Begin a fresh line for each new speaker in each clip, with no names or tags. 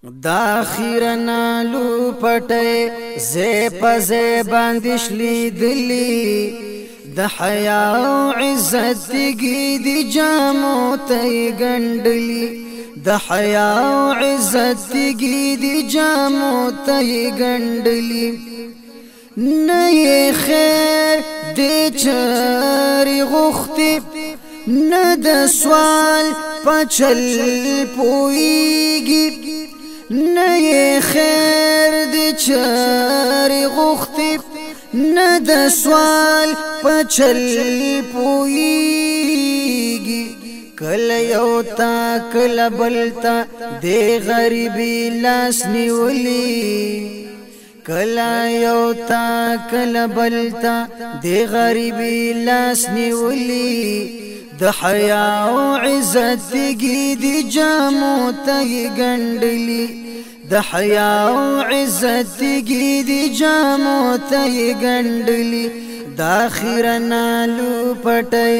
دا خیرنا لو پټه زه پزه باندې شلی دلی د حیا او عزت گی دی جامو ته گندلی د حیا او عزت گی دی جامو ته گندلی نه خیر دی چری غختی نه د سوال پچل پویگی نه خیر دی چری غختی نه د سوال پچل پویگی کل یو تا کل بلتا دی غریبی لاس نیولی کل یو تا کل بلتا دی غریبی لاس نیولی د حیا او عزت گی دی جامو ته گندلی د حیا او عزت گی دی جامو ته گندلی دا خیرنا لو پټه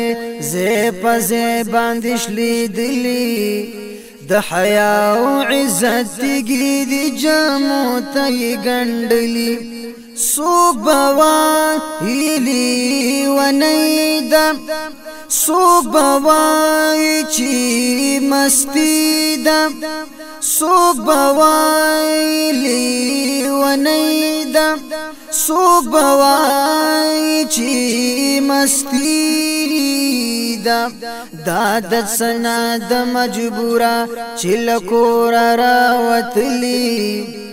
زه پزه باندې شلی دلی د حیا او عزت گی دی جامو ته گندلی سوک بوان هیلی و نیدم سوک بوای چی مستی دم سوک بوایلی و نیدم سوک بوای چی مستی دم دادت سنا د مجبورا چلکورا راوتلی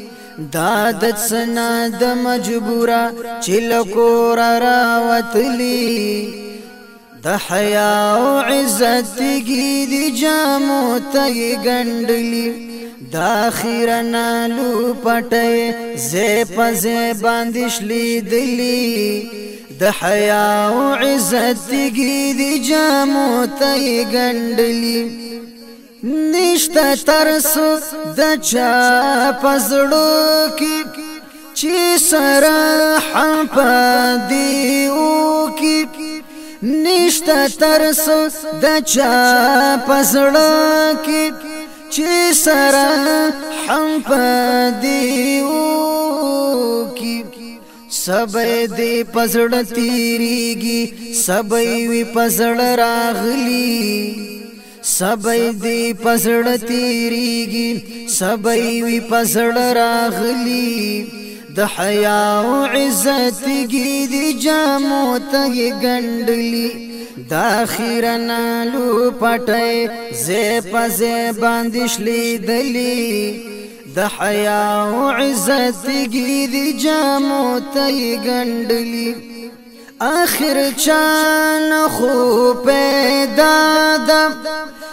دادت سنا د مجبورا چلکورا راوتلی د حیا او عزت گی دی جامو ته گندلی دا خیرنا لو پټه زه پزه باندې شلی دلی د حیا او عزت گی دی جامو ته گندلی نشتا ترس د چا پزړو کی چې سره حپ دی او کی نشتا ترس د چا پزړو کی چې سره حپ دی او کی سبې دی پزړ تیریږي سبې وی پزړ راغلی سبې دی پزړ تیریږي سبې وی پزړ راغلی د حیا او عزت گی دی جامو ته گندلی دا خیرنا لو پټه زه پزه باندې شلی دلی د حیا او عزت گی دی جامو ته گندلی آخر چان خو پیدا دم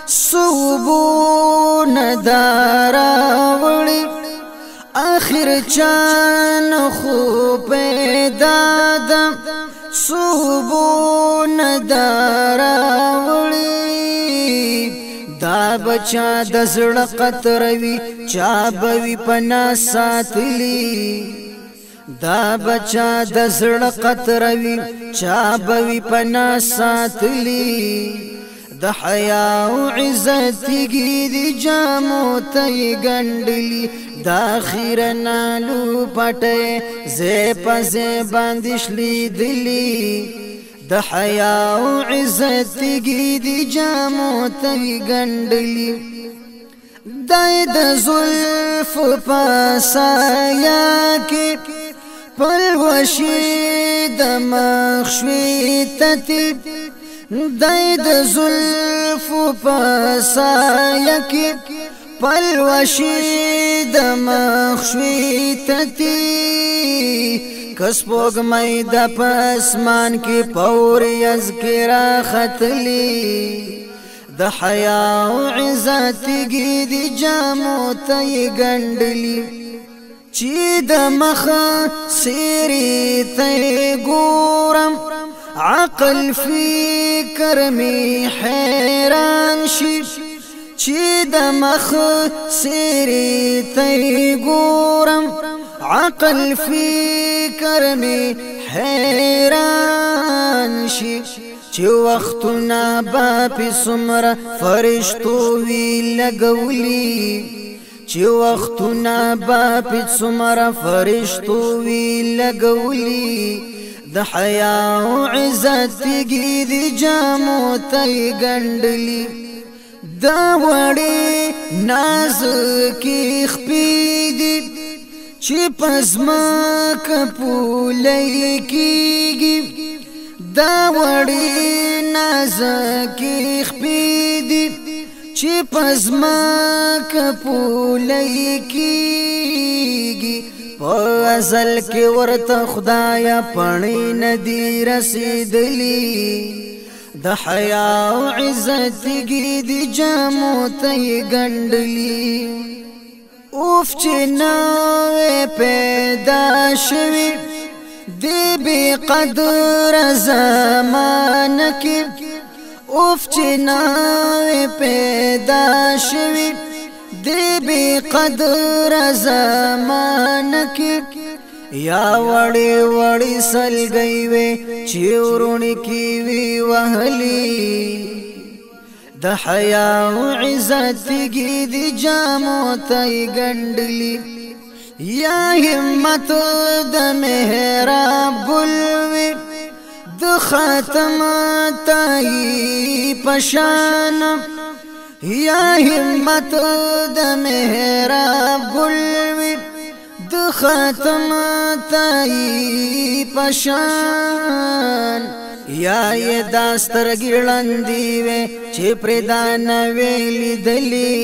صوبو ندارا وړي آخر چان خو پیدا دم صوبو ندارا وړي دا بچا د زړه قطروي چا بوي پنا ساتلی دا بچا د زړه قطروي چا بوي پنا ساتلی د حیا او عزت گی دی جامو ته گندلی دا خیرنا لو پټه زه پزه باندې شلی دلی د حیا او عزت گی دی جامو ته گندلی دای د زلف پاسایا کی پلوشی د مخشوی تتی دای د زلف پاسایا کی پلوشی د مخشوی تتی کسبوگ مئی د پسمان کی پوری از کرا خطلی د حیا او عزت گی دی جامو ته گندلی چی د مخ سیری ته ګورم عقل فکر می حیران شي چی د مخ سیری ته ګورم عقل فکر می حیران شي چې وختونه با په سمره فرشتو وی لګولي چې وختونه با په څومره فرشتو وی لګولي د حیا او عزت تیږي د جامو ته ګنډلي دا وړي ناز کې خپېدي چې پزما کپولې کېږي دا وړي ناز کې خپېدي چې پزما کپولې کېږي په ازل کې ورته خدایا پړې ندی رسیدلی د حیا او عزت تیږي د جامو ته ګنډلي اوف چې نوې پیدا شوي دی بی قدر زمانه کې اوف چې نوې پیدا شوي دی بی قدر زمانه کې یا وړي وړي سلګي وي چې ورونی کی وی وهلي د حیا او عزت تیږي د جامو ته ګنډلي یا همت د محراب ګل وي د ختم تای پشان یا همت د محراب ګل وي د ختم تای پشان یا ی داستر ګړندې وې چې پردان ویلې دلی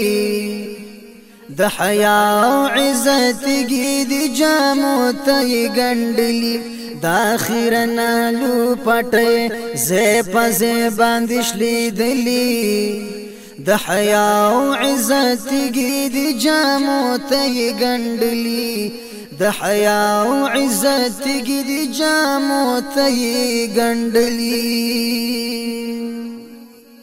د حیا او عزت تیږي د جامو ته ګنډلي د اخرنا لو پټې زې پزې باندې شلې دلی د حیا او عزت تیږي د جامو ته ګنډلي د حیا او عزت تیږي د جامو ته ګنډلي